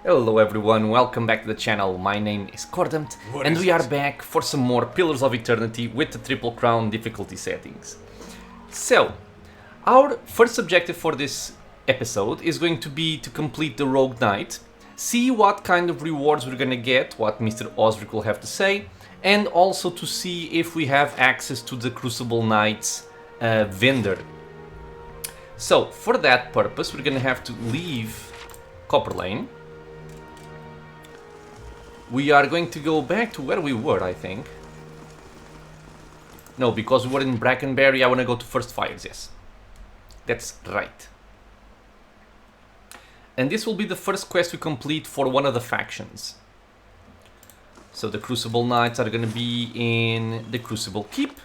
Hello everyone, welcome back to the channel. My name is Cordumt, and we are back for some more Pillars of Eternity with the Triple Crown difficulty settings. So, our first objective for this episode is going to be to complete the Rogue Knight, see what kind of rewards we're gonna get, what Mr. Osric will have to say, and also to see if we have access to the Crucible Knight's vendor. So, for that purpose, we're gonna have to leave Copperlane. We are going to go back to where we were, I think. No, because we were in Brackenberry, I want to go to First Fires, yes. That's right. And this will be the first quest we complete for one of the factions. So the Crucible Knights are going to be in the Crucible Keep.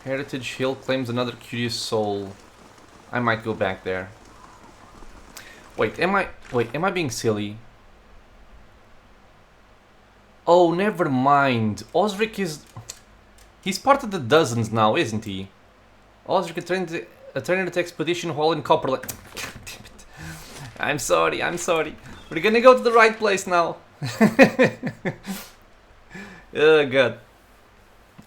Heritage Hill claims another curious soul. I might go back there. Wait, am I being silly? Oh, never mind. Osric is... He's part of the Dozens now, isn't he? Osric attended the expedition while in Copperlane. God damn it. I'm sorry. We're gonna go to the right place now. Oh, God.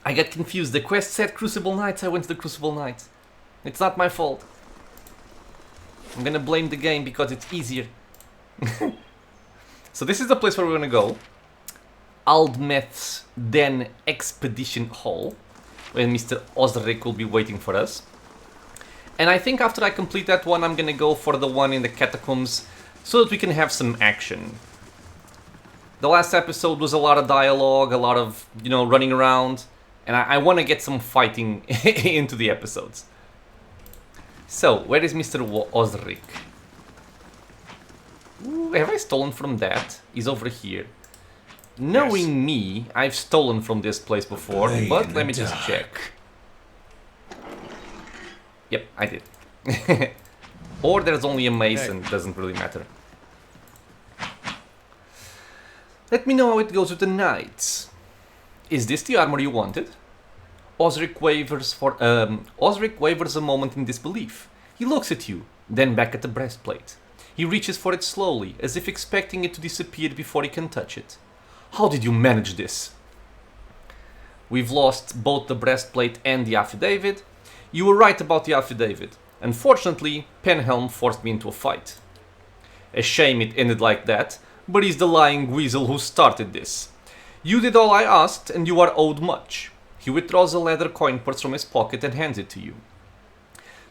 I got confused. The quest said Crucible Knights, I went to the Crucible Knights. It's not my fault. I'm gonna blame the game because it's easier. So this is the place where we're gonna go. Aldmeth's Den Expedition Hall, where Mr. Osric will be waiting for us. And I think after I complete that one, I'm gonna go for the one in the catacombs, so that we can have some action. The last episode was a lot of dialogue, a lot of, running around. And I want to get some fighting into the episodes. So, where is Mr. Osric? Ooh, have I stolen from that? He's over here. Knowing me, I've stolen from this place before, but let me just check. Yep, I did. Or there's only a mason, doesn't really matter. Let me know how it goes with the knights. Is this the armor you wanted? Osric wavers a moment in disbelief. He looks at you, then back at the breastplate. He reaches for it slowly, as if expecting it to disappear before he can touch it. How did you manage this? We've lost both the breastplate and the affidavit. You were right about the affidavit. Unfortunately, Penhelm forced me into a fight. A shame it ended like that, but he's the lying weasel who started this. You did all I asked, and you are owed much. He withdraws a leather coin purse from his pocket and hands it to you.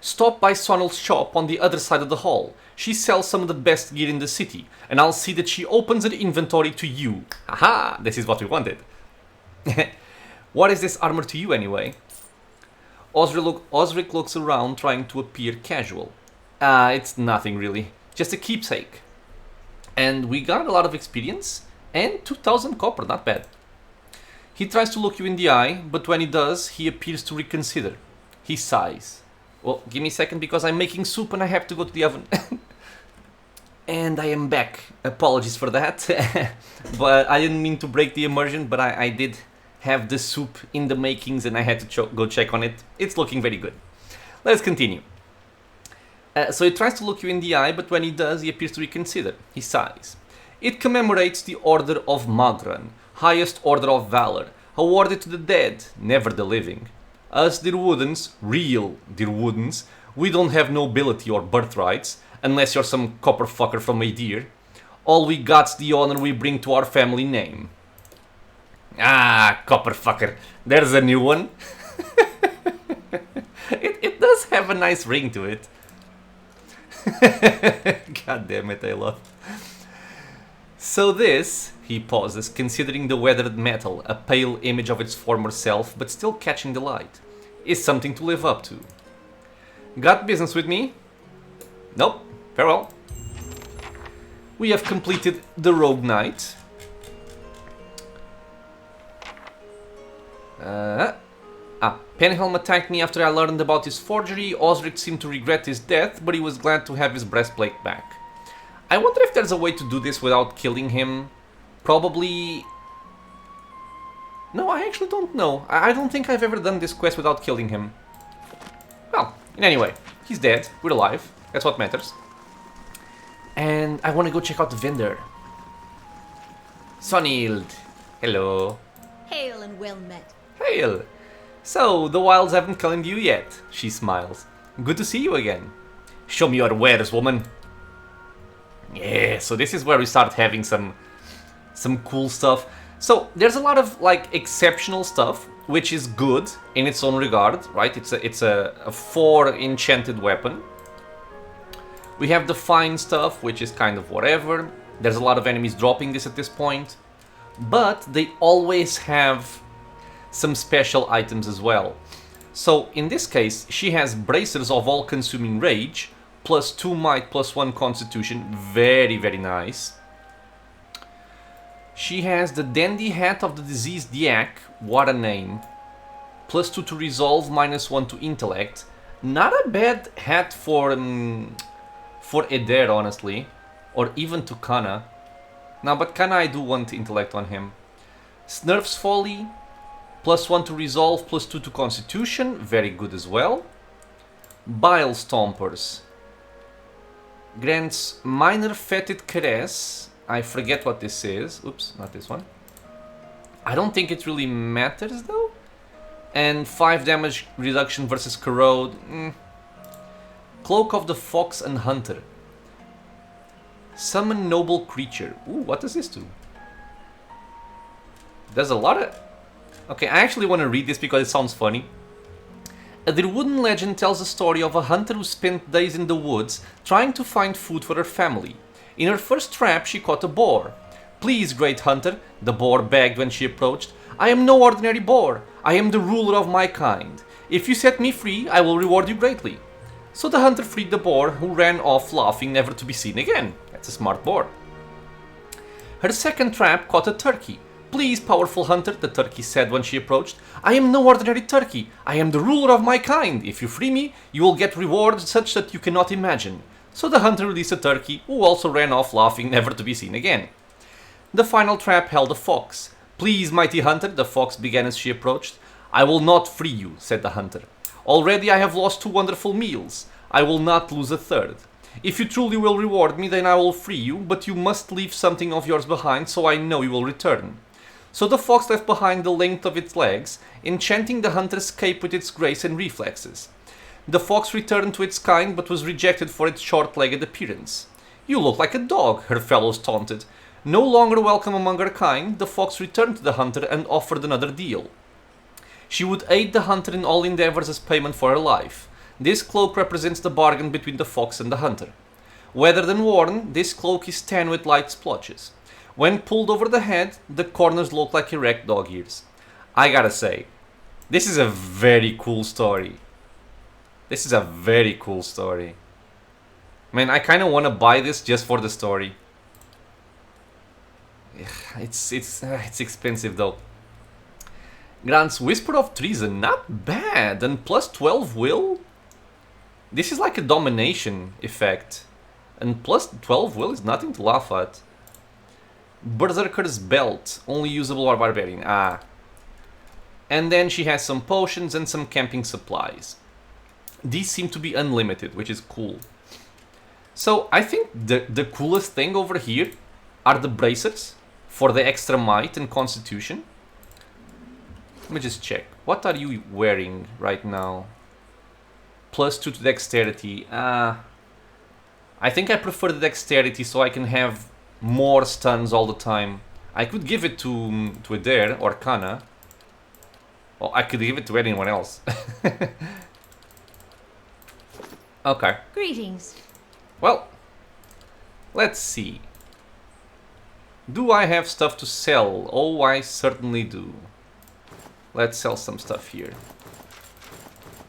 Stop by Sonal's shop on the other side of the hall. She sells some of the best gear in the city, and I'll see that she opens an inventory to you. Aha! This is what we wanted. What is this armor to you, anyway? Osric looks around, trying to appear casual. It's nothing, really. Just a keepsake. And we got a lot of experience. And 2000 copper, not bad. He tries to look you in the eye, but when he does, he appears to reconsider. He sighs. Well, give me a second because I'm making soup and I have to go to the oven. And I am back. Apologies for that. But I didn't mean to break the immersion, but I did have the soup in the makings and I had to go check on it. It's looking very good. Let's continue. So he tries to look you in the eye, but when he does, he appears to reconsider. He sighs. It commemorates the Order of Magran, highest order of valor, awarded to the dead, never the living. Us Dirwoodens, real Dirwoodens, we don't have nobility or birthrights, unless you're some copper fucker from Aedir. All we got's the honor we bring to our family name. Ah, copper fucker, there's a new one. It does have a nice ring to it. God damn it, I love. So this, he pauses, considering the weathered metal, a pale image of its former self, but still catching the light, is something to live up to. Got business with me? Nope. Farewell. We have completed the Rogue Knight. Penhelm attacked me after I learned about his forgery. Osric seemed to regret his death, but he was glad to have his breastplate back. I wonder if there's a way to do this without killing him. Probably No, I actually don't know. I don't think I've ever done this quest without killing him. Well, in any way, he's dead. We're alive. That's what matters. And I want to go check out the vendor. Sonild. Hello. Hail and well met. Hail. So, the wilds haven't claimed you yet. She smiles. Good to see you again. Show me your wares, woman. Yeah, so this is where we start having some cool stuff. So there's a lot of like exceptional stuff, which is good in its own regard, right? It's a 4 enchanted weapon. We have the fine stuff, which is kind of whatever. There's a lot of enemies dropping this at this point, but they always have some special items as well. So in this case, she has bracers of all-consuming rage, plus 2 might, plus 1 constitution. Very, very nice. She has the dandy hat of the diseased yak. What a name. Plus 2 to resolve, minus 1 to intellect. Not a bad hat for Eder, honestly. Or even to Kana. Now, but Kana, I do want intellect on him. Snurf's Folly. Plus 1 to resolve, plus 2 to constitution. Very good as well. Bile Stompers. Grants minor fetid caress. I forget what this is. Oops, not this one. I don't think it really matters though. And 5 damage reduction versus corrode. Cloak of the Fox and Hunter. Summon noble creature. Ooh, what does this do? There's a lot of... Okay, I actually want to read this because it sounds funny. A Dirwooden legend tells the story of a hunter who spent days in the woods trying to find food for her family. In her first trap, she caught a boar. Please, great hunter, the boar begged when she approached. I am no ordinary boar. I am the ruler of my kind. If you set me free, I will reward you greatly. So the hunter freed the boar, who ran off laughing, never to be seen again. That's a smart boar. Her second trap caught a turkey. Please, powerful hunter, the turkey said when she approached. I am no ordinary turkey. I am the ruler of my kind. If you free me, you will get rewards such that you cannot imagine. So the hunter released a turkey, who also ran off laughing, never to be seen again. The final trap held a fox. Please, mighty hunter, the fox began as she approached. I will not free you, said the hunter. Already I have lost 2 wonderful meals. I will not lose a third. If you truly will reward me, then I will free you, but you must leave something of yours behind, so I know you will return. So the fox left behind the length of its legs, enchanting the hunter's cape with its grace and reflexes. The fox returned to its kind, but was rejected for its short-legged appearance. You look like a dog, her fellows taunted. No longer welcome among her kind, the fox returned to the hunter and offered another deal. She would aid the hunter in all endeavors as payment for her life. This cloak represents the bargain between the fox and the hunter. Weathered and worn, this cloak is tan with light splotches. When pulled over the head, the corners look like erect dog ears. I gotta say, this is a very cool story. This is a very cool story. Man, I kind of want to buy this just for the story. It's expensive though. Grants Whisper of Treason, not bad, and plus 12 will? This is like a domination effect. And plus 12 will is nothing to laugh at. Berserker's Belt, only usable by Barbarian. Ah. And then she has some potions and some camping supplies. These seem to be unlimited, which is cool. So I think the coolest thing over here are the bracers for the extra might and constitution. Let me just check. What are you wearing right now? Plus 2 to dexterity. I think I prefer the dexterity so I can have more stuns all the time. I could give it to Eder or Kana. Or I could give it to anyone else. Okay. Greetings. Well, let's see. Do I have stuff to sell? Oh, I certainly do. Let's sell some stuff here.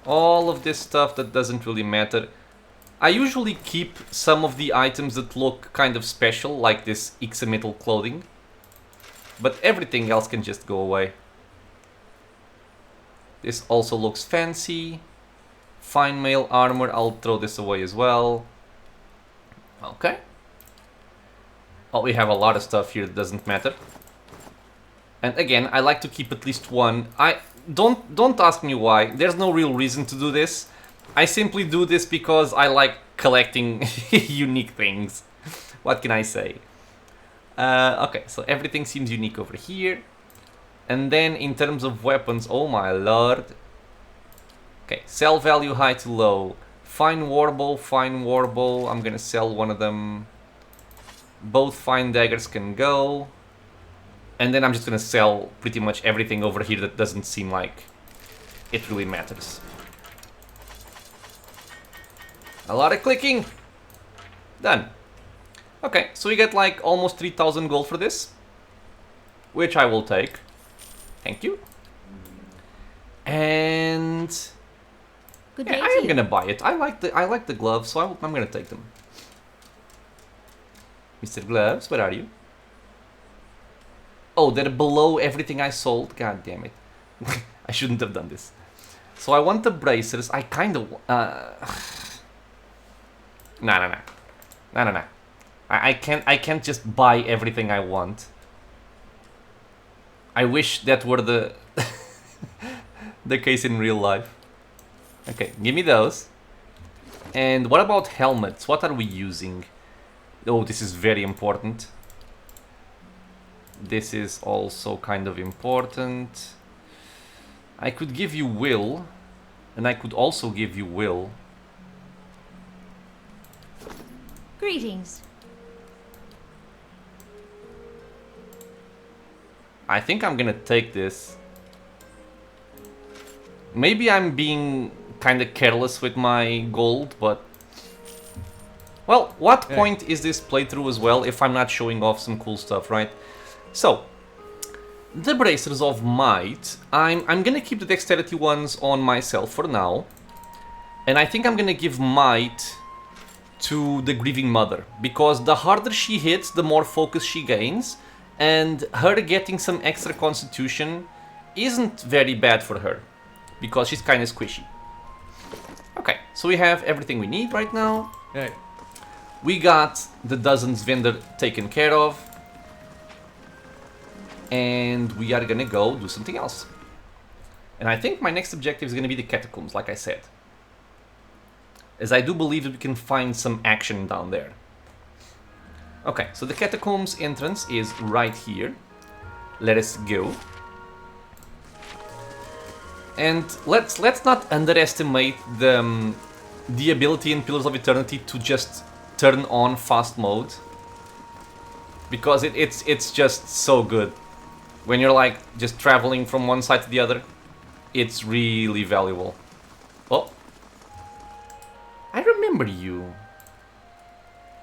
All of this stuff that doesn't really matter. I usually keep some of the items that look kind of special, like this Ixametal clothing. But everything else can just go away. This also looks fancy. Fine mail armor, I'll throw this away as well. Okay. Oh, we have a lot of stuff here that doesn't matter. And again, I like to keep at least one. Don't ask me why. There's no real reason to do this. I simply do this because I like collecting unique things. What can I say? Okay, so everything seems unique over here. And then in terms of weapons, oh my lord. Okay, sell value high to low. Fine warble, fine warble. I'm gonna sell one of them. Both fine daggers can go. And then I'm just gonna sell pretty much everything over here that doesn't seem like it really matters. A lot of clicking. Done. Okay, so we get like almost 3,000 gold for this, which I will take. Thank you. And Good yeah, day I to am you. gonna buy it. I like the gloves, so I'm gonna take them. Mr. Gloves, where are you? Oh, they're below everything I sold. God damn it! I shouldn't have done this. So I want the bracers. I kind of no. I can't just buy everything I want. I wish that were the the case in real life. Okay, give me those. And what about helmets? What are we using? Oh, this is very important. This is also kind of important. I could give you will, and I could also give you will. Greetings. I think I'm gonna take this. Maybe I'm being kind of careless with my gold, but... Well, what point is this playthrough as well if I'm not showing off some cool stuff, right? So, the Bracers of Might, I'm gonna keep the Dexterity ones on myself for now. And I think I'm gonna give Might to the Grieving Mother, because the harder she hits, the more focus she gains, and her getting some extra Constitution isn't very bad for her, because she's kind of squishy. Okay, so we have everything we need right now. Hey. We got the dozens vendor taken care of, and we are gonna go do something else. And I think my next objective is gonna be the catacombs, like I said, as I do believe that we can find some action down there. Okay, so the catacombs entrance is right here. Let us go. And let's not underestimate the ability in Pillars of Eternity to just turn on fast mode, because it's just so good. When you're like just traveling from one side to the other, it's really valuable. Oh, I remember you.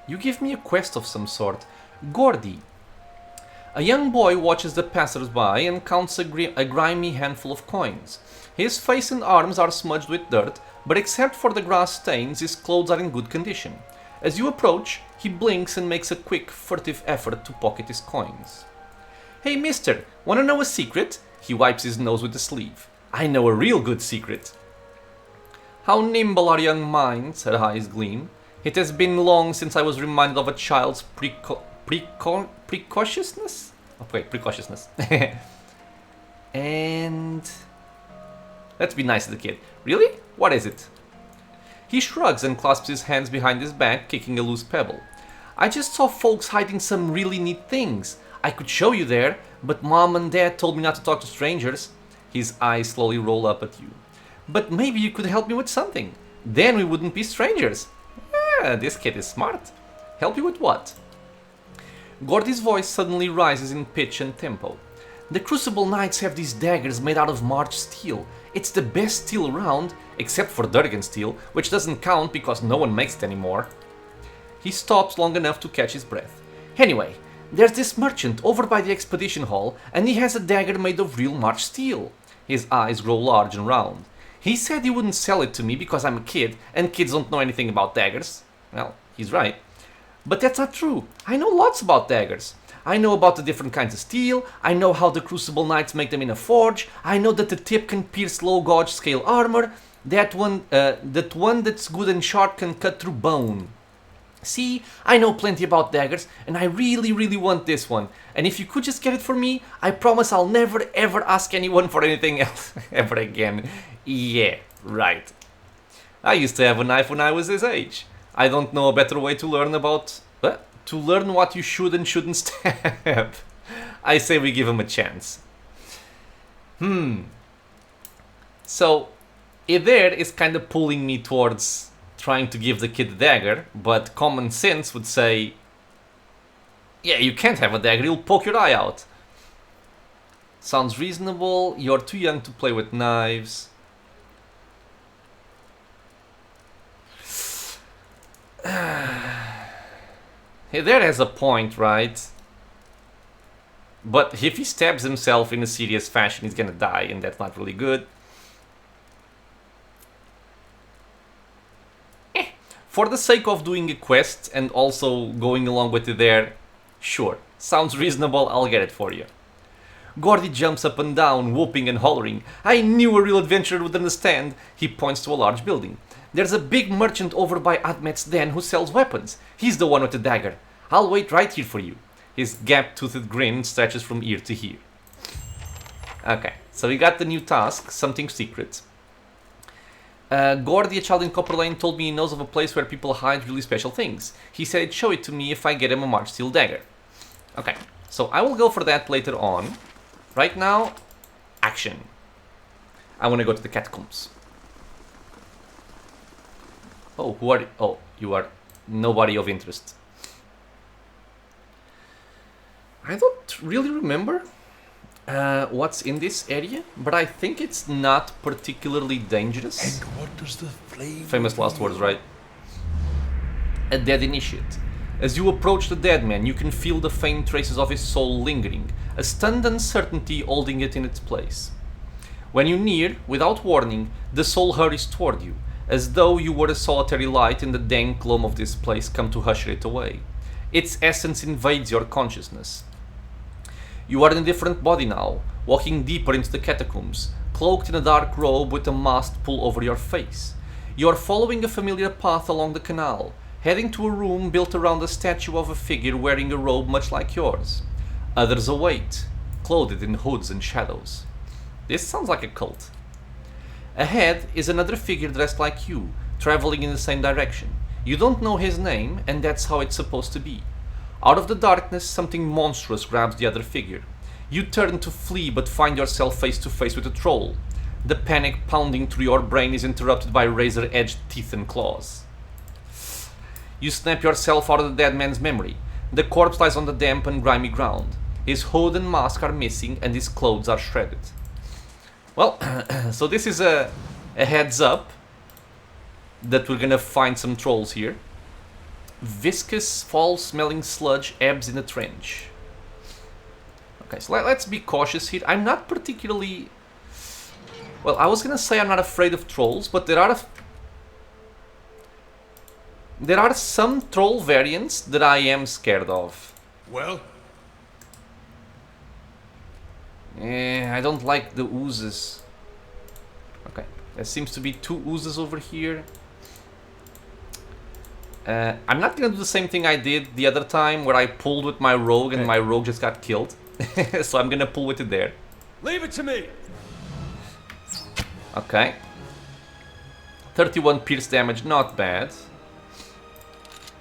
You give me a quest of some sort. Gordy. A young boy watches the passers-by and counts a grimy handful of coins. His face and arms are smudged with dirt, but except for the grass stains, his clothes are in good condition. As you approach, he blinks and makes a quick, furtive effort to pocket his coins. Hey mister, wanna know a secret? He wipes his nose with the sleeve. I know a real good secret. How nimble are young minds, her eyes gleam. It has been long since I was reminded of a child's precociousness? Okay, precociousness. And... let's be nice to the kid. Really? What is it? He shrugs and clasps his hands behind his back, kicking a loose pebble. I just saw folks hiding some really neat things. I could show you there, but Mom and Dad told me not to talk to strangers. His eyes slowly roll up at you. But maybe you could help me with something. Then we wouldn't be strangers. This kid is smart. Help you with what? Gordy's voice suddenly rises in pitch and tempo. The Crucible Knights have these daggers made out of March steel. It's the best steel around, except for Durgan steel, which doesn't count because no one makes it anymore. He stops long enough to catch his breath. Anyway, there's this merchant over by the expedition hall, and he has a dagger made of real March steel. His eyes grow large and round. He said he wouldn't sell it to me because I'm a kid, and kids don't know anything about daggers. Well, he's right. But that's not true. I know lots about daggers. I know about the different kinds of steel, I know how the Crucible Knights make them in a forge, I know that the tip can pierce low gauge scale armor, that one that's good and sharp can cut through bone. See, I know plenty about daggers, and I really want this one. And if you could just get it for me, I promise I'll never ever ask anyone for anything else ever again. Yeah, right. I used to have a knife when I was his age. I don't know a better way to learn about... to learn what you should and shouldn't stab. I say we give him a chance. So, there is kind of pulling me towards trying to give the kid the dagger, but common sense would say, yeah, you can't have a dagger, you'll poke your eye out. Sounds reasonable, you're too young to play with knives. Hey, there has a point, right? But if he stabs himself in a serious fashion, he's gonna die, and that's not really good. For the sake of doing a quest and also going along with it there, sure, sounds reasonable, I'll get it for you. Gordy jumps up and down, whooping and hollering. I knew a real adventurer would understand. He points to a large building. There's a big merchant over by Admet's den who sells weapons. He's the one with the dagger. I'll wait right here for you. His gap-toothed grin stretches from ear to ear. Okay, so we got the new task, something secret. Gordy, a child in Copperlane, told me he knows of a place where people hide really special things. He said he'd show it to me if I get him a March Steel dagger. Okay, so I will go for that later on. Right now, action. I want to go to the catacombs. Oh, who are you? Oh, you are nobody of interest. I don't really remember what's in this area, but I think it's not particularly dangerous. And what does the flame Famous last words, right? A dead initiate. As you approach the dead man, you can feel the faint traces of his soul lingering, a stunned uncertainty holding it in its place. When you near, without warning, the soul hurries toward you, as though you were a solitary light in the dank gloom of this place come to usher it away. Its essence invades your consciousness. You are in a different body now, walking deeper into the catacombs, cloaked in a dark robe with a masked pull over your face. You are following a familiar path along the canal, heading to a room built around a statue of a figure wearing a robe much like yours. Others await, clothed in hoods and shadows. This sounds like a cult. Ahead is another figure dressed like you, traveling in the same direction. You don't know his name, and that's how it's supposed to be. Out of the darkness, something monstrous grabs the other figure. You turn to flee, but find yourself face to face with a troll. The panic pounding through your brain is interrupted by razor-edged teeth and claws. You snap yourself out of the dead man's memory. The corpse lies on the damp and grimy ground. His hood and mask are missing, and his clothes are shredded. Well, so this is a heads up that we're gonna find some trolls here. Viscous, foul-smelling sludge ebbs in a trench. Okay, so let's be cautious here. I'm not particularly... Well, I was gonna say I'm not afraid of trolls, but there are some troll variants that I am scared of. Well? I don't like the oozes. Okay, there seems to be two oozes over here. I'm not gonna do the same thing I did the other time where I pulled with my rogue and my rogue just got killed. So I'm gonna pull with it there. Leave it to me! Okay. 31 pierce damage, not bad.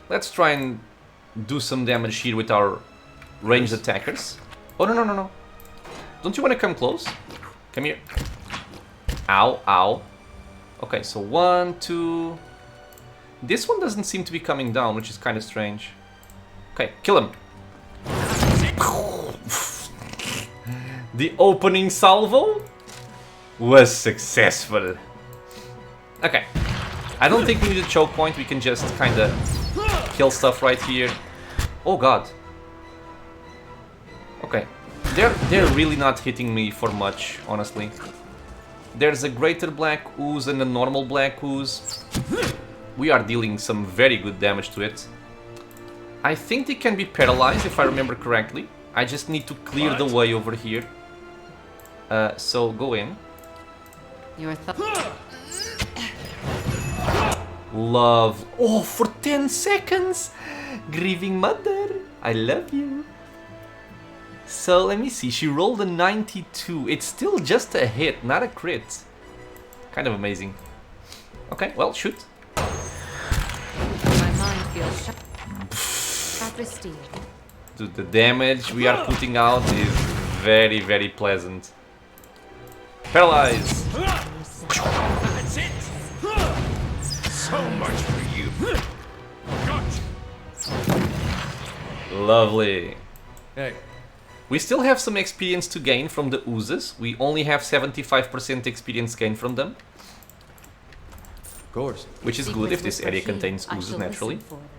Let's try and do some damage here with our ranged attackers. Oh, no. Don't you want to come close? Come here. Ow, ow. Okay, so 1, 2... This one doesn't seem to be coming down, which is kind of strange. Okay, kill him. The opening salvo was successful. Okay. I don't think we need a choke point, we can just kind of kill stuff right here. Oh god. Okay. They're really not hitting me for much, honestly. There's a greater black ooze and a normal black ooze. We are dealing some very good damage to it. I think they can be paralyzed if I remember correctly. I just need to clear the way over here. So go in. Your Love. Oh, for 10 seconds! Grieving Mother, I love you. So let me see, she rolled a 92. It's still just a hit, not a crit. Kind of amazing. Okay, well, shoot. My mind feels shattered. Dude, the damage we are putting out is very, very pleasant. Paralyze! That's it. So much for you. Lovely. Hey. We still have some experience to gain from the oozes. We only have 75% experience gain from them. Of course. Which is good if this area contains oozes naturally. For them.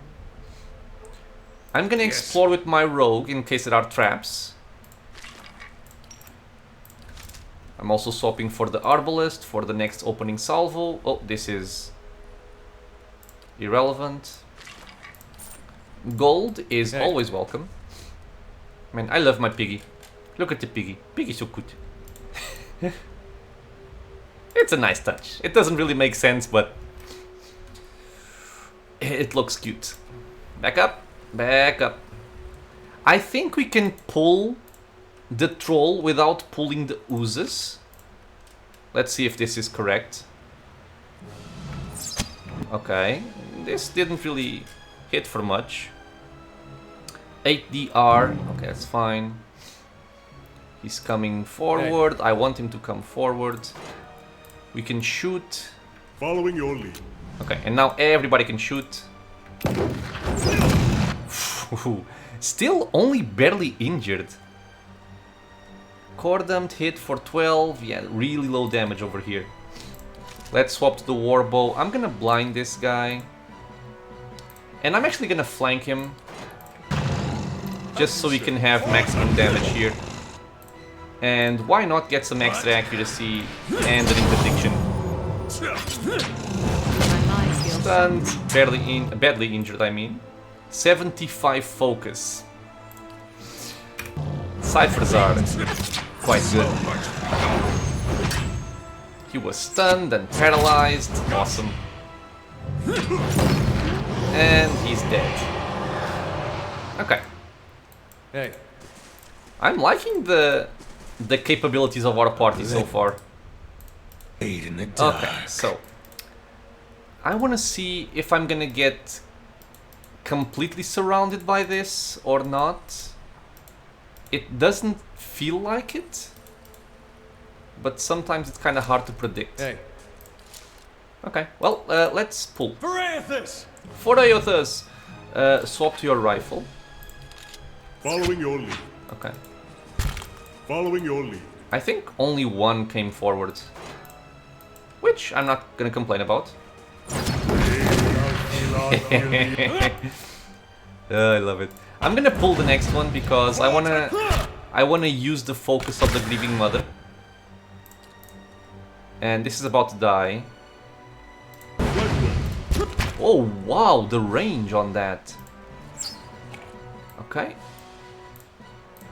I'm gonna explore with my rogue in case there are traps. I'm also swapping for the arbalest for the next opening salvo. Oh, this is irrelevant. Gold is always welcome. Man, I love my piggy. Look at the piggy. Piggy's so good. It's a nice touch. It doesn't really make sense, but it looks cute. Back up. Back up. I think we can pull the troll without pulling the oozes. Let's see if this is correct. Okay. This didn't really hit for much. 8DR. Okay, that's fine. He's coming forward. I want him to come forward. We can shoot. Following your lead. Okay, and now everybody can shoot. Still only barely injured. Cordammed hit for 12. Yeah, really low damage over here. Let's swap to the warbow. I'm gonna blind this guy. And I'm actually gonna flank him. Just so we can have maximum damage here. And why not get some extra accuracy and an interdiction. Stunned, badly injured, I mean. 75 focus. Ciphers are quite good. He was stunned and paralyzed. Awesome. And he's dead. Okay. Hey. I'm liking the capabilities of our party so far. Aid in the dark. Okay, so I want to see if I'm gonna get completely surrounded by this or not. It doesn't feel like it, but sometimes it's kind of hard to predict. Hey. Okay, well, let's pull. For Aethys! For Aethys, swap to your rifle. Following your lead. Okay. Following your lead. I think only one came forward, which I'm not gonna complain about. I love it. I'm gonna pull the next one because I wanna use the focus of the Grieving Mother. And this is about to die. Oh wow, the range on that. Okay.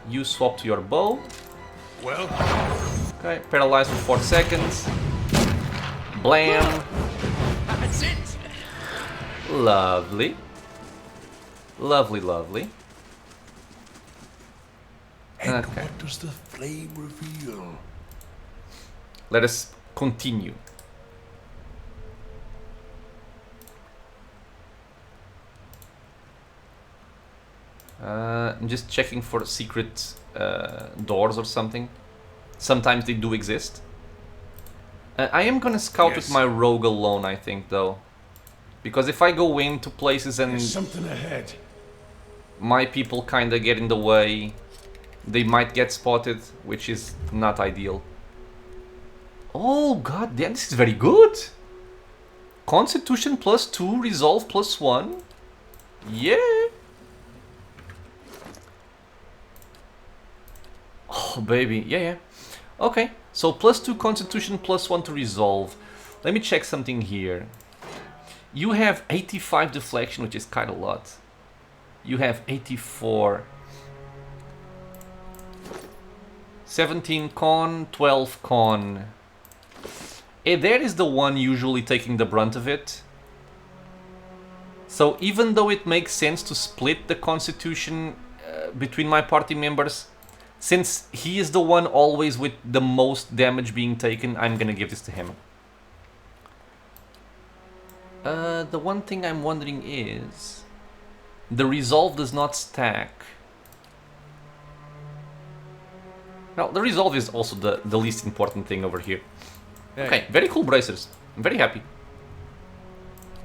You swap to your bow. Well. Okay, paralyzed for 4 seconds. Blam. That's it! Lovely. Lovely, lovely. And Okay. what does the flame reveal? Let us continue. I'm just checking for secret doors or something. Sometimes they do exist. I am gonna scout with my rogue alone, I think, though. Because if I go into places and There's something ahead. my people kinda get in the way, they might get spotted, which is not ideal. Oh god damn, this is very good! Constitution +2, Resolve +1. Yeah! Oh baby, yeah. Okay, so +2 Constitution, +1 to Resolve. Let me check something here. You have 85 deflection, which is quite a lot. You have 84. 17 con, 12 con. There is the one usually taking the brunt of it. So even though it makes sense to split the constitution between my party members, since he is the one always with the most damage being taken, I'm gonna give this to him. The one thing I'm wondering is... the resolve does not stack. Well, the resolve is also the least important thing over here. Hey. Okay, very cool bracers. I'm very happy.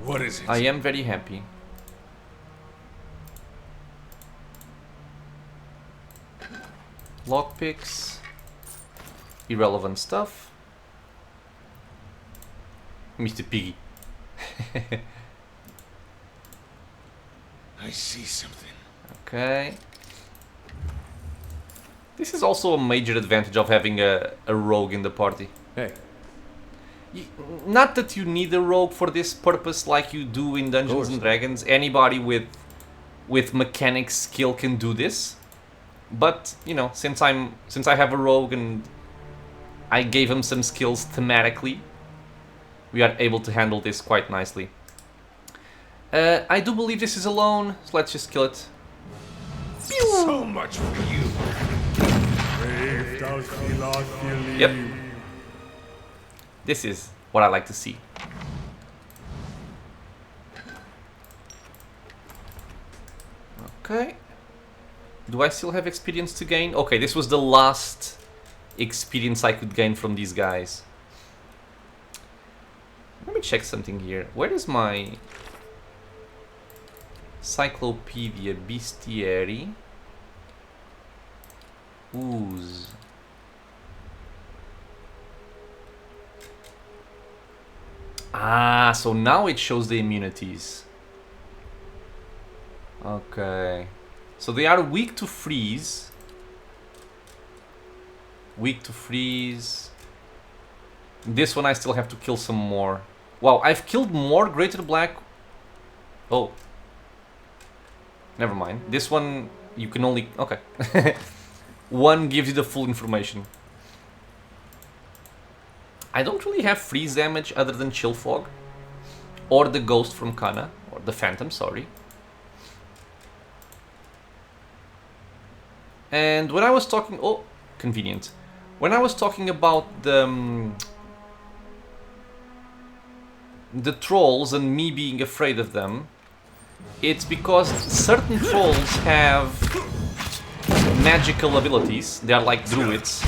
What is it? I am very happy. Lockpicks. Irrelevant stuff. Mr. Piggy. I see something. Okay. This is also a major advantage of having a rogue in the party. Hey. Not that you need a rogue for this purpose like you do in Dungeons and Dragons. Anybody with mechanics skill can do this. But, you know, since I have a rogue and I gave him some skills thematically, we are able to handle this quite nicely. I do believe this is alone, so let's just kill it. So much for you. Yep. This is what I like to see. Okay. Do I still have experience to gain? Okay, this was the last experience I could gain from these guys. Let me check something here. Where is my Cyclopedia Bestiary? Ooze. Ah, so now it shows the immunities. Okay. So they are weak to freeze. Weak to freeze. This one I still have to kill some more. Wow, I've killed more Greater Black... Oh. Never mind. This one, you can only... Okay. One gives you the full information. I don't really have freeze damage other than Chill Fog. Or the Ghost from Kana. Or the Phantom, sorry. And when I was talking... Oh, convenient. When I was talking about the trolls and me being afraid of them, it's because certain trolls have magical abilities. They are like druids.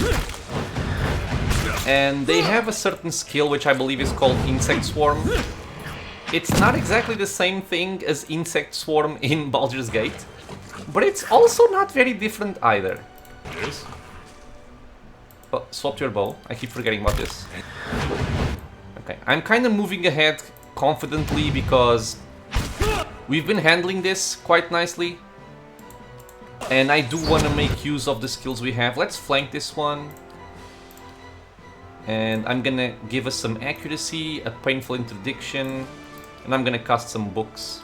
And they have a certain skill which I believe is called Insect Swarm. It's not exactly the same thing as Insect Swarm in Baldur's Gate, but it's also not very different either. Yes. Oh, swap your bow. I keep forgetting about this. Okay, I'm kind of moving ahead confidently because we've been handling this quite nicely. And I do want to make use of the skills we have. Let's flank this one. And I'm gonna give us some accuracy, a painful interdiction, and I'm gonna cast some books.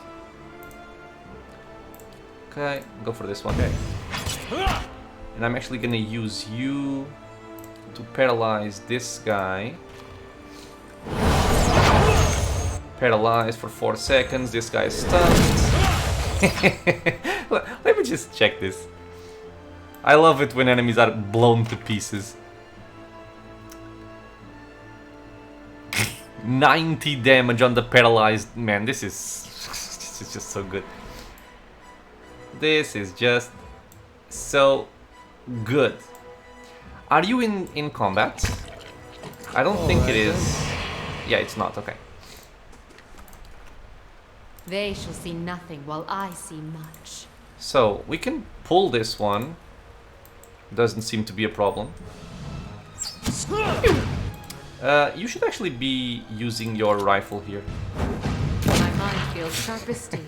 Okay, go for this one. Okay. And I'm actually gonna use you to paralyze this guy. Paralyze for 4 seconds, this guy is stunned. Let me just check this. I love it when enemies are blown to pieces. 90 damage on the paralyzed man. This is just so good. This is just so good. Are you in combat? I don't think it is. Yeah, it's not. Okay. They shall see nothing while I see much. So we can pull this one. Doesn't seem to be a problem. You should actually be using your rifle here. My mind feels sharp as steel.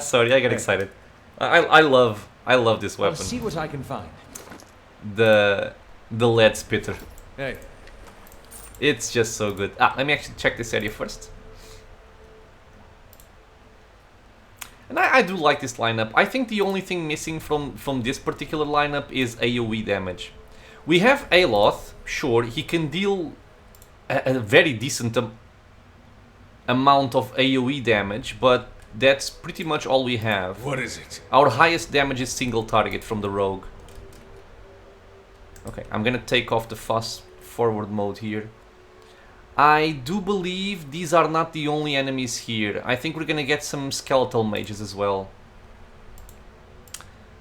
Sorry, I get excited. I love this I'll weapon. see what I can find. The lead spitter. Hey. It's just so good. Let me actually check this area first. And I do like this lineup. I think the only thing missing from this particular lineup is AoE damage. We have Aloth, sure, he can deal a very decent amount of AoE damage, but that's pretty much all we have. What is it? Our highest damage is single target from the rogue. Okay, I'm gonna take off the fast forward mode here. I do believe these are not the only enemies here. I think we're gonna get some skeletal mages as well.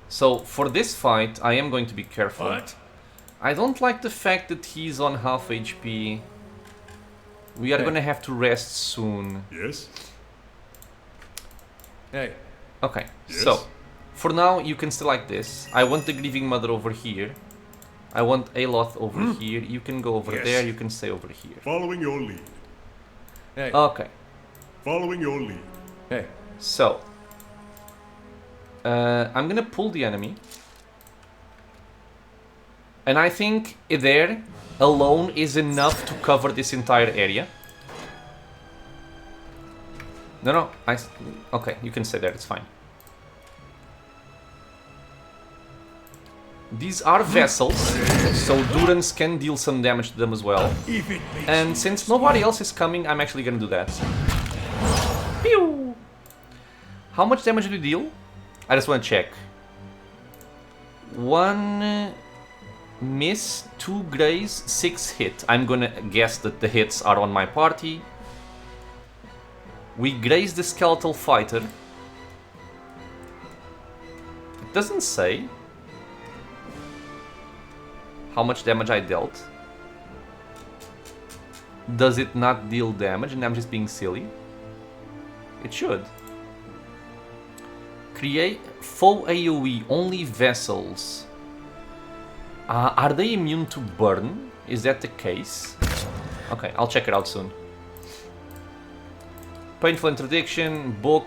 So for this fight, I am going to be careful. What? I don't like the fact that he's on half HP. We are Hey. gonna have to rest soon. Yes? Hey. Okay, Yes? so for now you can stay like this. I want the Grieving Mother over here. I want Aloth over here. You can go over Yes. there, you can stay over here. Following your lead. Hey. Okay, Following your lead. Hey. so I'm gonna pull the enemy. And I think there alone is enough to cover this entire area. No, okay, you can stay there, it's fine. These are vessels, so Durans can deal some damage to them as well. And since nobody else is coming, I'm actually gonna do that. Pew! How much damage did we deal? I just want to check. 1 miss, 2 graze, 6 hit. I'm gonna guess that the hits are on my party. We grazed the skeletal fighter. It doesn't say how much damage I dealt. Does it not deal damage and I'm just being silly? It should. Create foe AoE, only vessels. Are they immune to burn? Is that the case? Okay, I'll check it out soon. Painful interdiction, book.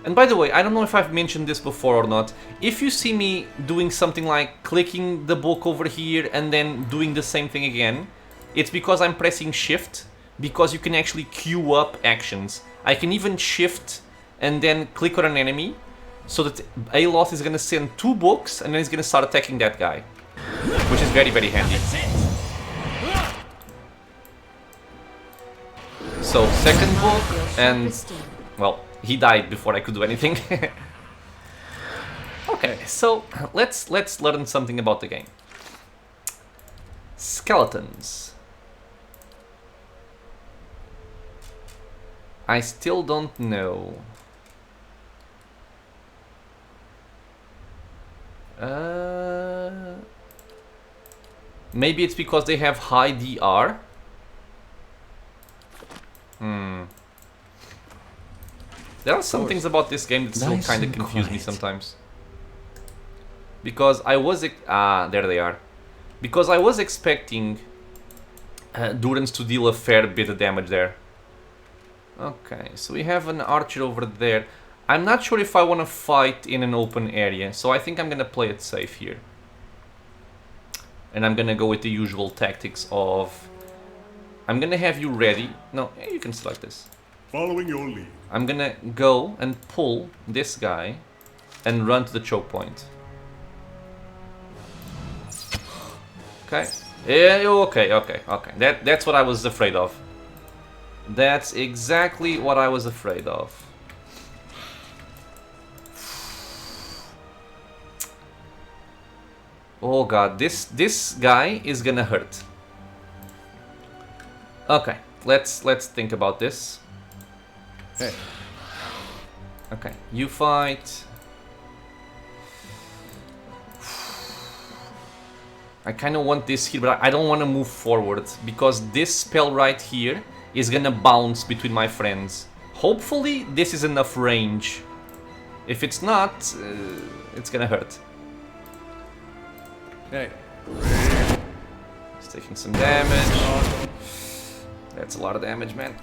And by the way, I don't know if I've mentioned this before or not. If you see me doing something like clicking the book over here and then doing the same thing again, it's because I'm pressing shift, because you can actually queue up actions. I can even shift and then click on an enemy, so that Aloth is gonna send 2 books and then he's gonna start attacking that guy. Which is very, very handy. So, second book, and, well, he died before I could do anything. Okay, so let's learn something about the game. Skeletons. I still don't know. Maybe it's because they have high DR. There are some things about this game that still Nice kind of and confuse me quiet. sometimes. Because I was... there they are. Because I was expecting Durans to deal a fair bit of damage there. Okay, so we have an archer over there. I'm not sure if I want to fight in an open area, so I think I'm gonna play it safe here. And I'm gonna go with the usual tactics of... I'm gonna have you ready. No, you can select this. Following your lead. I'm gonna go and pull this guy and run to the choke point. Okay. Yeah, okay. That's what I was afraid of. That's exactly what I was afraid of. Oh god, this guy is gonna hurt. Okay, let's think about this. Hey. Okay, you fight. I kind of want this here, but I don't want to move forward because this spell right here is gonna bounce between my friends. Hopefully this is enough range. If it's not, it's gonna hurt. Hey. It's taking some damage. That's a lot of damage, man.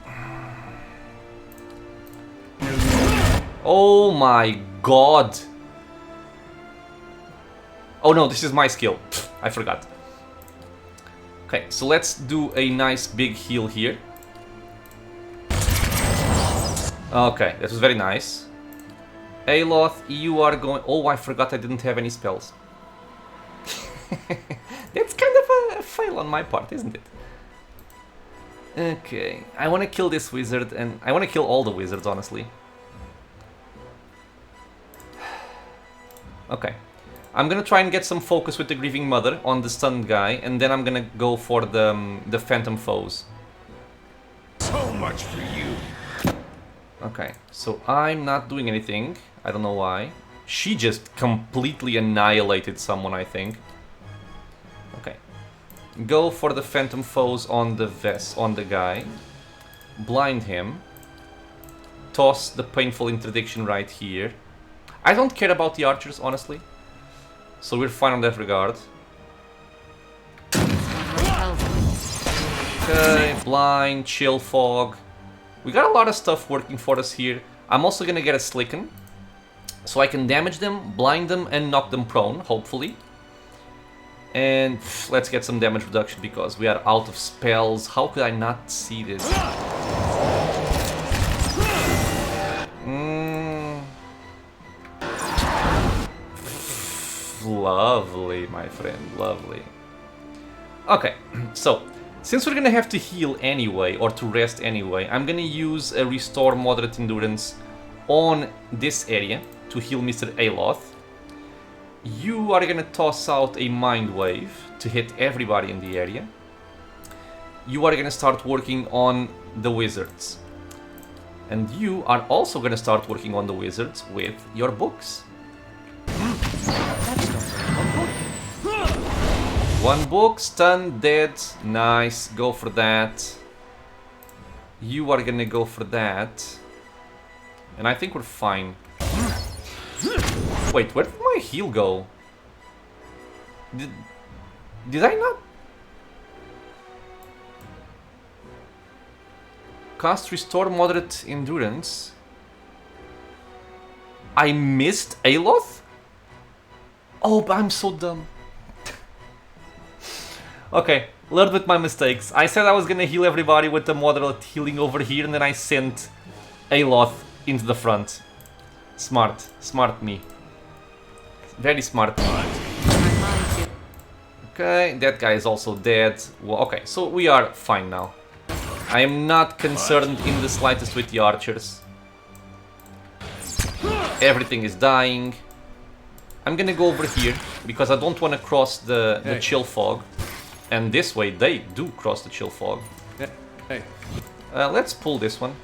Oh my god. Oh no, this is my skill. I forgot. Okay, so let's do a nice big heal here. Okay, that was very nice. Aloth, you are going... Oh, I forgot I didn't have any spells. That's kind of a fail on my part, isn't it? Okay, I want to kill this wizard, and I want to kill all the wizards, honestly. Okay. I'm gonna try and get some focus with the Grieving Mother on the stunned guy, and then I'm gonna go for the Phantom Foes. So much for you. Okay, so I'm not doing anything. I don't know why. She just completely annihilated someone, I think. Okay. Go for the Phantom Foes on the guy. Blind him. Toss the Painful Interdiction right here. I don't care about the archers, honestly. So we're fine on that regard. Okay, blind, chill fog. We got a lot of stuff working for us here. I'm also gonna get a Slicken. So I can damage them, blind them, and knock them prone, hopefully. And let's get some damage reduction because we are out of spells. How could I not see this? Lovely, my friend, lovely. Okay, so since we're gonna have to heal anyway, or to rest anyway, I'm gonna use a Restore Moderate Endurance on this area to heal Mr. Aloth. You are gonna toss out a Mind Wave to hit everybody in the area. You are gonna start working on the wizards. And you are also gonna start working on the wizards with your books. One book, stun, dead. Nice, go for that. You are gonna go for that. And I think we're fine. Wait, where did my heal go? Did I not? Cast Restore Moderate Endurance. I missed Aloth? Oh, but I'm so dumb. Okay, learned with my mistakes. I said I was gonna heal everybody with the moderate healing over here, and then I sent Aloth into the front. Smart. Smart me. Very smart. Okay, that guy is also dead. Well, okay, so we are fine now. I am not concerned in the slightest with the archers. Everything is dying. I'm gonna go over here, because I don't want to cross the chill fog. And this way, they do cross the chill fog. Hey. Let's pull this one.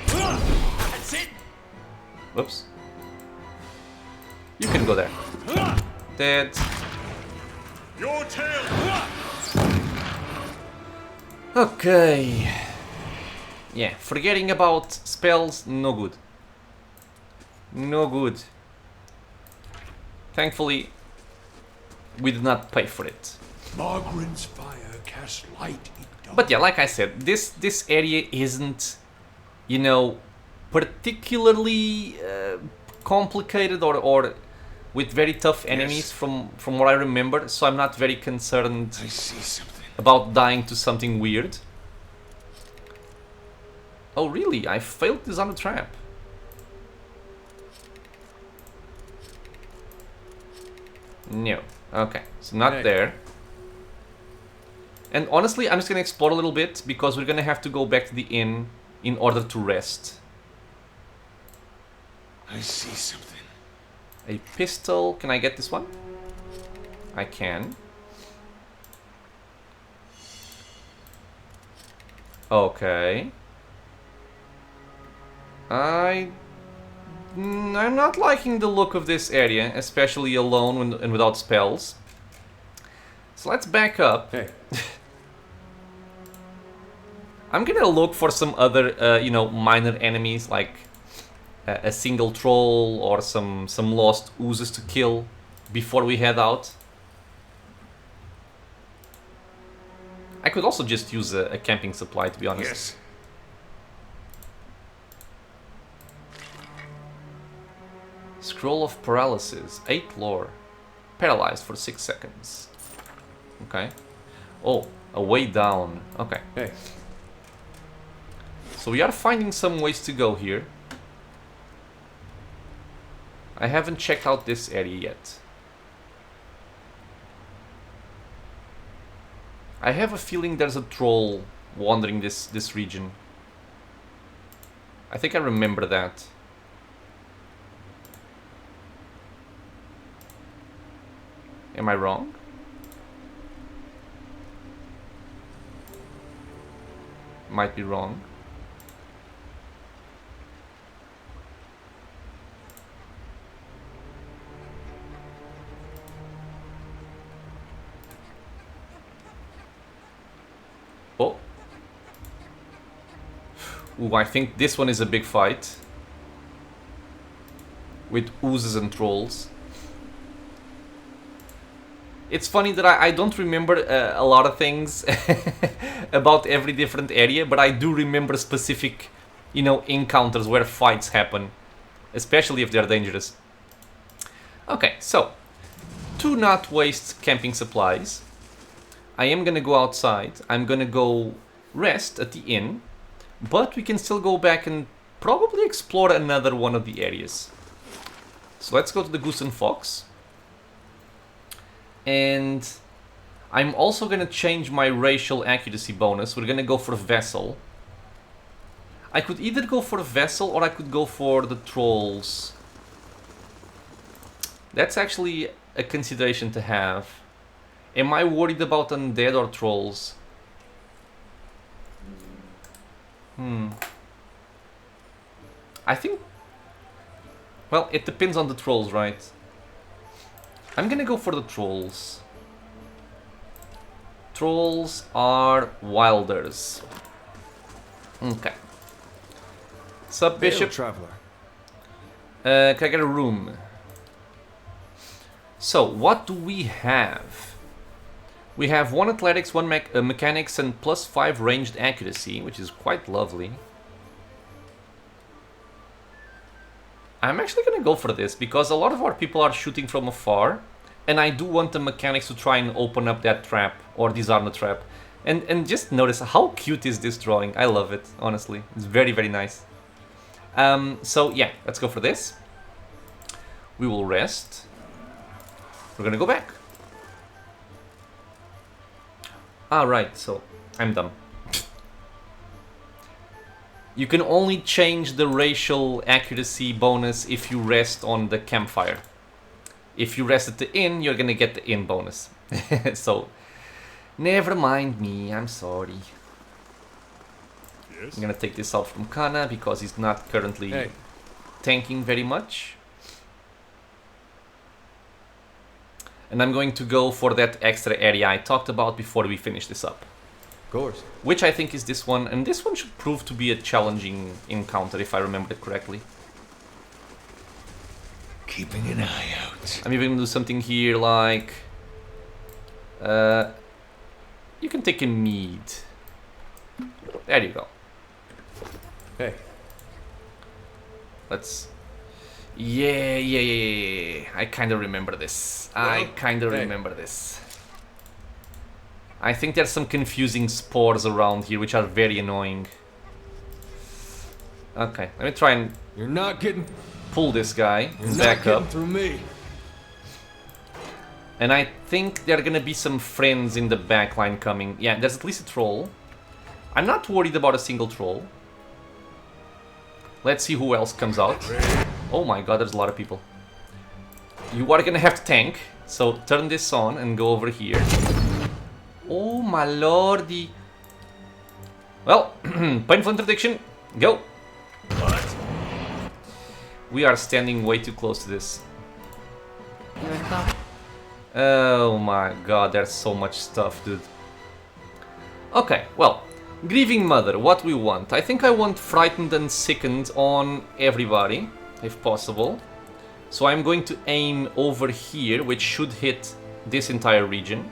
That's it. Whoops. You can go there. Dead. Your tail! Okay. Yeah, forgetting about spells, no good. No good. Thankfully, we did not pay for it. Margaren's fire casts light in dark. But yeah, like I said, this area isn't, you know, particularly complicated or with very tough enemies from what I remember, so I'm not very concerned I see something. about dying to something weird. Oh really? I failed this on the trap. No. Okay, so not there. And honestly, I'm just gonna explore a little bit because we're gonna have to go back to the inn in order to rest. I see something. A pistol. Can I get this one? I can. Okay. I'm not liking the look of this area, especially alone and without spells. So let's back up. Hey. I'm gonna look for some other, you know, minor enemies like a single troll or some lost oozes to kill before we head out. I could also just use a camping supply, to be honest. Yes. Scroll of Paralysis, 8 lore. Paralyzed for 6 seconds. Okay. Oh, a way down. Okay. Hey. So we are finding some ways to go here. I haven't checked out this area yet. I have a feeling there's a troll wandering this region. I think I remember that. Am I wrong? Might be wrong. Oh. Ooh, I think this one is a big fight. With oozes and trolls. It's funny that I don't remember a lot of things about every different area, but I do remember specific, you know, encounters where fights happen, especially if they're dangerous. Okay, so, to not waste camping supplies, I am gonna go outside. I'm gonna go rest at the inn, but we can still go back and probably explore another one of the areas. So let's go to the Goose and Fox. And I'm also gonna change my racial accuracy bonus. We're gonna go for Vessel. I could either go for Vessel or I could go for the Trolls. That's actually a consideration to have. Am I worried about undead or trolls? I think... Well, it depends on the trolls, right? I'm gonna go for the trolls. Trolls are wilders. Okay. Sup, Bishop? Traveler. Can I get a room? So, what do we have? We have 1 athletics, 1 mechanics, and +5 ranged accuracy, which is quite lovely. I'm actually gonna go for this, because a lot of our people are shooting from afar, and I do want the mechanics to try and open up that trap, or disarm the trap. And just notice, how cute is this drawing? I love it, honestly. It's very, very nice. So yeah, let's go for this. We will rest. We're gonna go back. Right, so I'm dumb. You can only change the racial accuracy bonus if you rest on the campfire. If you rest at the inn, you're gonna get the inn bonus. So, never mind me, I'm sorry. Yes. I'm gonna take this out from Kana because he's not currently tanking very much. And I'm going to go for that extra area I talked about before we finish this up. Of course. Which I think is this one, and this one should prove to be a challenging encounter if I remember it correctly. Keeping an eye out. I'm even gonna do something here like... you can take a mead. There you go. Hey. Let's... Yeah. I kinda remember this. I kinda remember this. I think there's some confusing spores around here which are very annoying. Okay, let me try and You're not getting pull this guy You're back not up. getting through me. And I think there are gonna be some friends in the back line coming. Yeah, there's at least a troll. I'm not worried about a single troll. Let's see who else comes out. Oh my god, there's a lot of people. You are gonna have to tank. So turn this on and go over here. Oh my lordy. Well, painful interdiction. Go. What? We are standing way too close to this. You're about Oh my god, there's so much stuff, dude. Okay, well, Grieving Mother, what we want? I think I want Frightened and Sickened on everybody, if possible. So I'm going to aim over here, which should hit this entire region.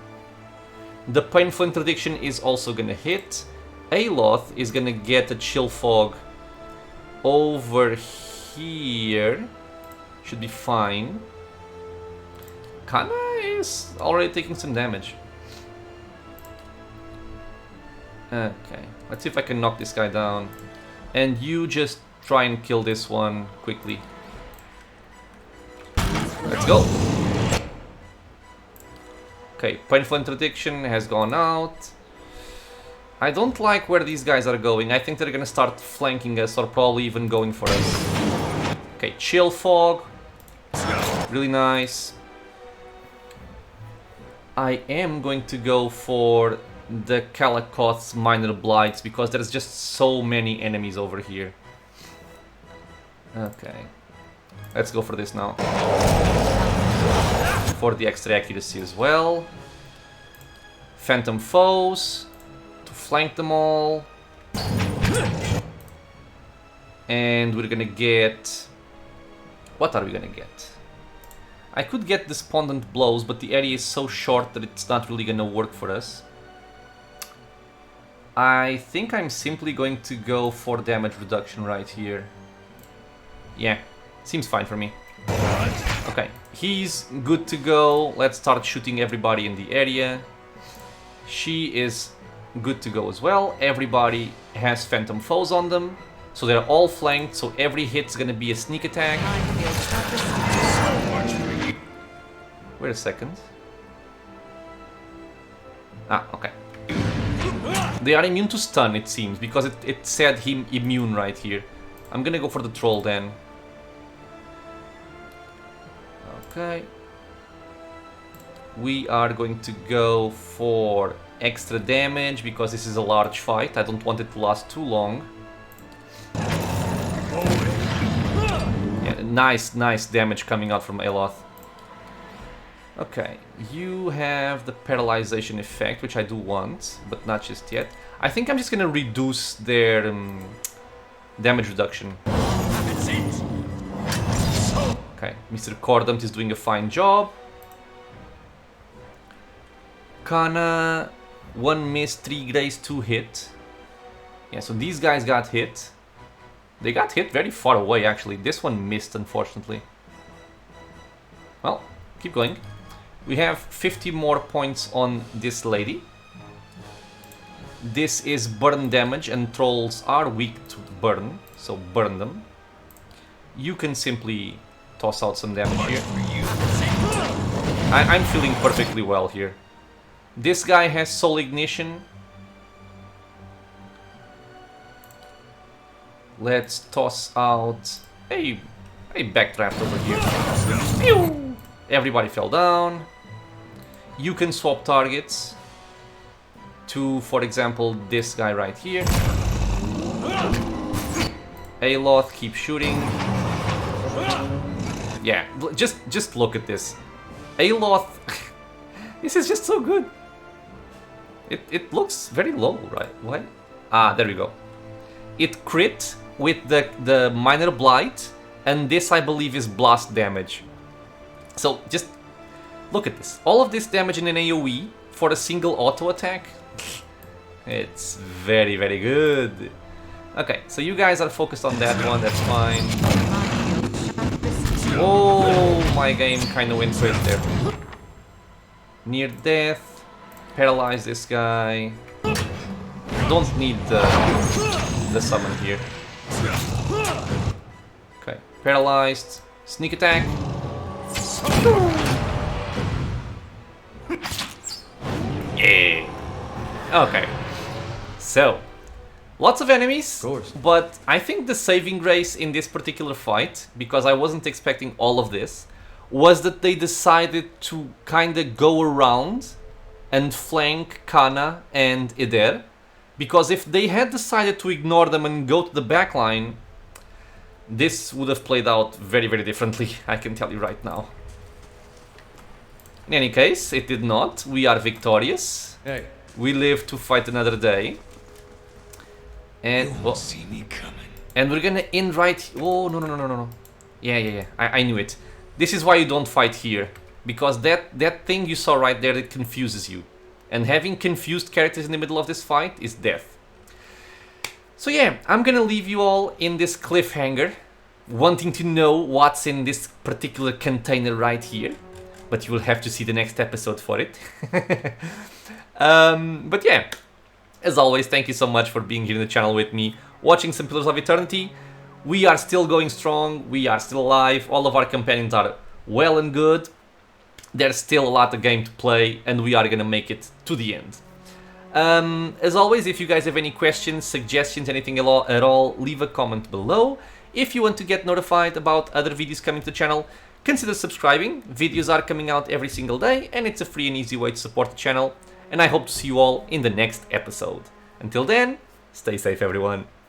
The Painful Interdiction is also gonna hit. Aloth is gonna get a Chill Fog over here. Should be fine. Kana is already taking some damage. Okay, let's see if I can knock this guy down. And you just try and kill this one quickly. Let's go! Okay, Painful Interdiction has gone out. I don't like where these guys are going. I think they're gonna start flanking us or probably even going for us. Okay, chill fog. Really nice. I am going to go for the Calacoth's minor blights because there's just so many enemies over here. Okay. Let's go for this now. For the extra accuracy as well. Phantom foes. To flank them all. And we're gonna get... What are we gonna get? I could get despondent blows, but the area is so short that it's not really gonna work for us. I think I'm simply going to go for damage reduction right here. Yeah, seems fine for me. Okay, he's good to go. Let's start shooting everybody in the area. She is good to go as well. Everybody has phantom foes on them. So they're all flanked, so every hit's gonna be a sneak attack. Wait a second. Ah, okay. They are immune to stun, it seems, because it said him immune right here. I'm gonna go for the troll then. Okay. We are going to go for extra damage because this is a large fight. I don't want it to last too long. Yeah, nice damage coming out from Aloth. Okay, you have the paralyzation effect, which I do want, but not just yet. I think I'm just gonna reduce their damage reduction. Okay, Mr. Cordumt is doing a fine job. Kana, 1 miss, 3 grace, 2 hit. Yeah, so these guys got hit. They got hit very far away, actually. This one missed, unfortunately. Well, keep going. We have 50 more points on this lady. This is burn damage, and trolls are weak to burn, so burn them. You can simply toss out some damage here. I'm feeling perfectly well here. This guy has soul ignition. Let's toss out a backdraft over here. Pew! Everybody fell down. You can swap targets to, for example, this guy right here. Aloth, keep shooting. Yeah, just look at this. Aloth, this is just so good. It looks very low, right? Why? Ah, there we go. It crit with the minor blight, and this I believe is blast damage. So just look at this. All of this damage in an AoE for a single auto attack. It's very good. Okay, so you guys are focused on that one, that's fine. Oh, my game kind of went crazy there. Near death. Paralyze this guy. Don't need the summon here. Okay, paralyzed. Sneak attack. Yeah. Okay. So, lots of enemies, but I think the saving grace in this particular fight, because I wasn't expecting all of this, was that they decided to kind of go around and flank Kana and Eder, because if they had decided to ignore them and go to the backline, this would have played out very differently, I can tell you right now. In any case, it did not. We are victorious. Hey. We live to fight another day. And, well, See me coming. and we're gonna end right... Oh, no. Yeah. I knew it. This is why you don't fight here. Because that thing you saw right there, it confuses you. And having confused characters in the middle of this fight is death. So yeah, I'm gonna leave you all in this cliffhanger, wanting to know what's in this particular container right here. But you will have to see the next episode for it. But yeah, as always, thank you so much for being here in the channel with me, watching some Pillars of Eternity. We are still going strong, we are still alive, all of our companions are well and good. There's still a lot of game to play, and we are gonna make it to the end. As always, if you guys have any questions, suggestions, anything at all, leave a comment below. If you want to get notified about other videos coming to the channel, consider subscribing. Videos are coming out every single day, and it's a free and easy way to support the channel. And I hope to see you all in the next episode. Until then, stay safe everyone.